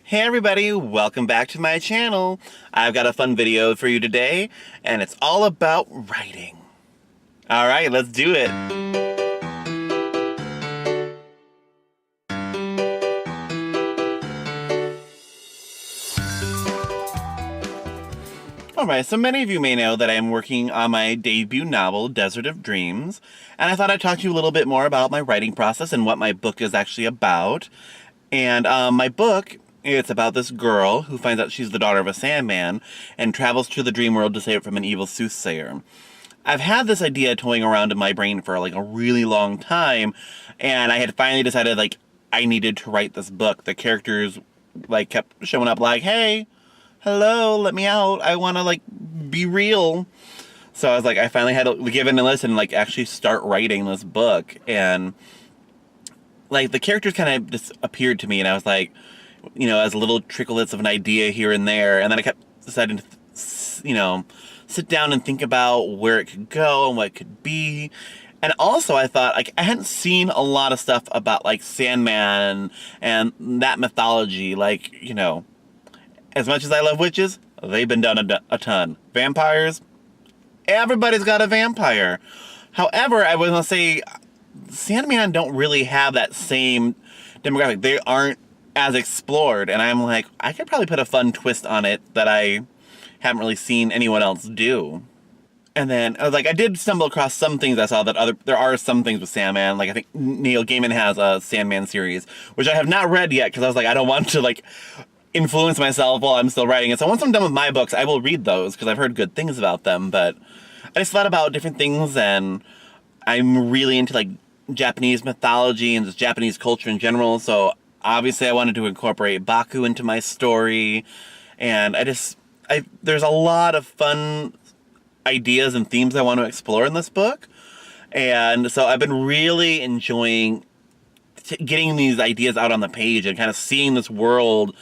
Hey everybody, welcome back to my channel. I've got a fun video for you today, and it's all about writing. Alright, let's do it. Alright, so many of you may know that I'm working on my debut novel, Desert of Dreams, and I thought I'd talk to you a little bit more about my writing process and what my book is actually about. And my book, it's about this girl who finds out she's the daughter of a Sandman and travels to the dream world to save it from an evil soothsayer. I've had this idea toying around in my brain for like a really long time, and I had finally decided like I needed to write this book. The characters like kept showing up like, hey, hello, let me out. I want to like be real. So I was like, I finally had to give in a listen and like actually start writing this book. And like the characters kind of just appeared to me, and I was like, you know, as little tricklets of an idea here and there. And then I kept deciding to, you know, sit down and think about where it could go and what it could be. And also I thought, like, I hadn't seen a lot of stuff about, like, Sandman and that mythology. Like, you know, as much as I love witches, they've been done a ton. Vampires, everybody's got a vampire. However, I was going to say, Sandman don't really have that same demographic. They aren't as explored, and I'm like, I could probably put a fun twist on it that I haven't really seen anyone else do. And then I was like, I did stumble across some things I saw that there are some things with Sandman. Like I think Neil Gaiman has a Sandman series, which I have not read yet because I was like, I don't want to like influence myself while I'm still writing it. So once I'm done with my books, I will read those because I've heard good things about them. But I just thought about different things, and I'm really into like Japanese mythology and just Japanese culture in general. So obviously I wanted to incorporate Baku into my story, and there's a lot of fun ideas and themes I want to explore in this book. And so I've been really enjoying getting these ideas out on the page and kind of seeing this world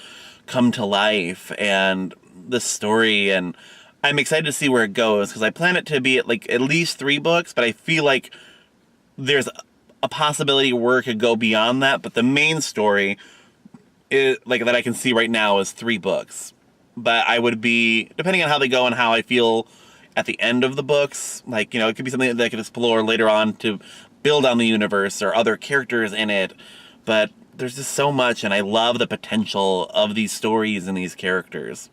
come to life and this story, and I'm excited to see where it goes because I plan it to be at least 3 books, but I feel like there's a possibility where it could go beyond that. But the main story is like that I can see right now is 3 books. But I would be, depending on how they go and how I feel at the end of the books, like, you know, it could be something that I could explore later on to build on the universe or other characters in it. But there's just so much, and I love the potential of these stories and these characters.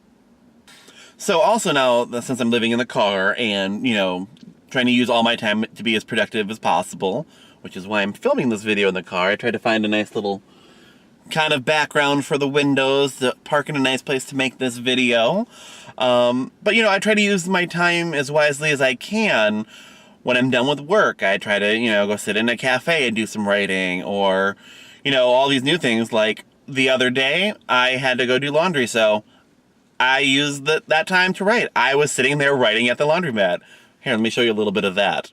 So also now, since I'm living in the car and, you know, trying to use all my time to be as productive as possible, which is why I'm filming this video in the car, I tried to find a nice little kind of background for the windows to park in a nice place to make this video. But, you know, I try to use my time as wisely as I can. When I'm done with work, I try to, you know, go sit in a cafe and do some writing, or, you know, all these new things. Like the other day, I had to go do laundry, so I used that time to write. I was sitting there writing at the laundromat. Here, let me show you a little bit of that.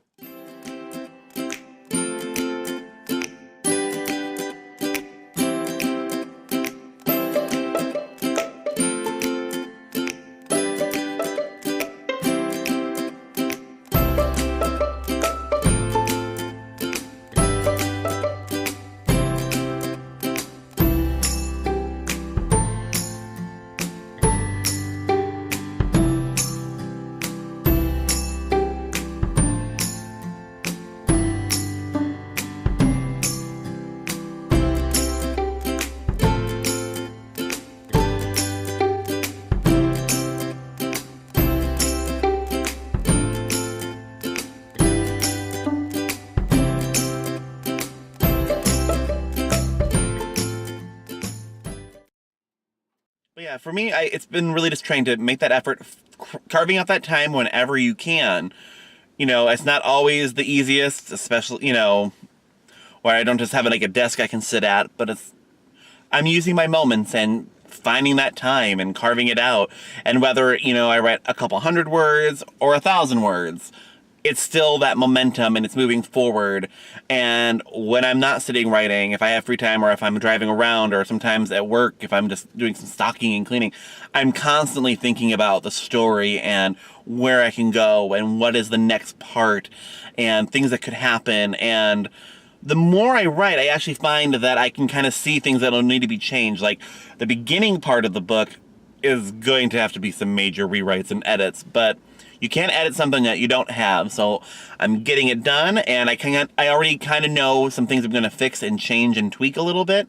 But yeah, for me, it's been really just trying to make that effort, carving out that time whenever you can. You know, it's not always the easiest, especially, you know, where I don't just have like a desk I can sit at, but I'm using my moments and finding that time and carving it out. And whether, you know, I write a couple 100 words or 1,000 words, it's still that momentum and it's moving forward. And when I'm not sitting writing, if I have free time or if I'm driving around or sometimes at work, if I'm just doing some stocking and cleaning, I'm constantly thinking about the story and where I can go and what is the next part and things that could happen. And the more I write, I actually find that I can kind of see things that'll need to be changed. Like, the beginning part of the book is going to have to be some major rewrites and edits, but you can't edit something that you don't have. So I'm getting it done, and I already kind of know some things I'm going to fix and change and tweak a little bit.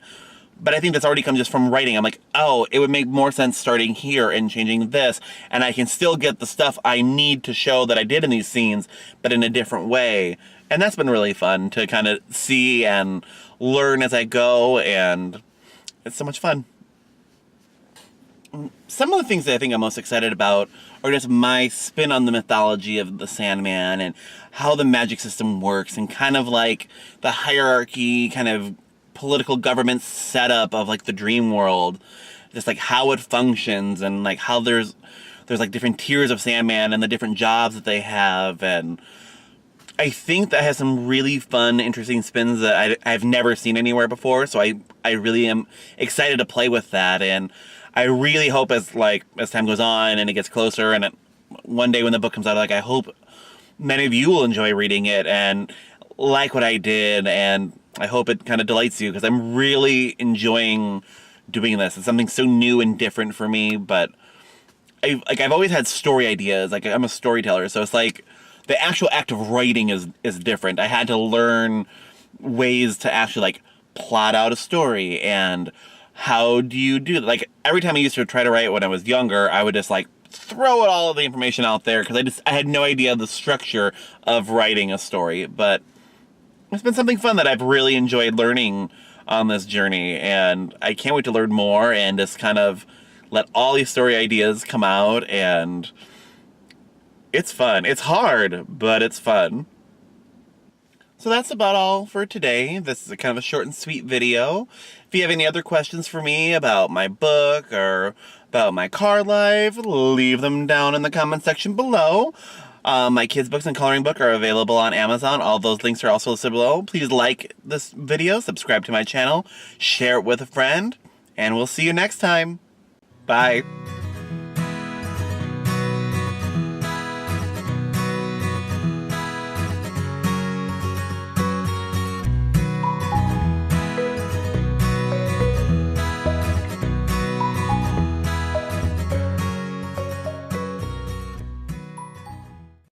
But I think that's already come just from writing. I'm like, oh, it would make more sense starting here and changing this, and I can still get the stuff I need to show that I did in these scenes, but in a different way. And that's been really fun to kind of see and learn as I go, and it's so much fun. Some of the things that I think I'm most excited about are just my spin on the mythology of the Sandman and how the magic system works, and kind of like the hierarchy, kind of political government setup of like the dream world, just like how it functions, and like how there's like different tiers of Sandman and the different jobs that they have. And I think that has some really fun, interesting spins that I've never seen anywhere before. So I really am excited to play with that, and I really hope as time goes on and it gets closer, and one day when the book comes out, like, I hope many of you will enjoy reading it and like what I did, and I hope it kind of delights you, because I'm really enjoying doing this. It's something so new and different for me, but I've always had story ideas. Like, I'm a storyteller, so it's like the actual act of writing is different. I had to learn ways to actually like plot out a story, and how do you do that? Like, every time I used to try to write when I was younger, I would just like throw all of the information out there, because I had no idea the structure of writing a story. But it's been something fun that I've really enjoyed learning on this journey, and I can't wait to learn more and just kind of let all these story ideas come out. And it's fun. It's hard, but it's fun. So that's about all for today. This is a kind of a short and sweet video. If you have any other questions for me about my book or about my car life, leave them down in the comment section below. My kids' books and coloring book are available on Amazon. All those links are also listed below. Please like this video, subscribe to my channel, share it with a friend, and we'll see you next time. Bye.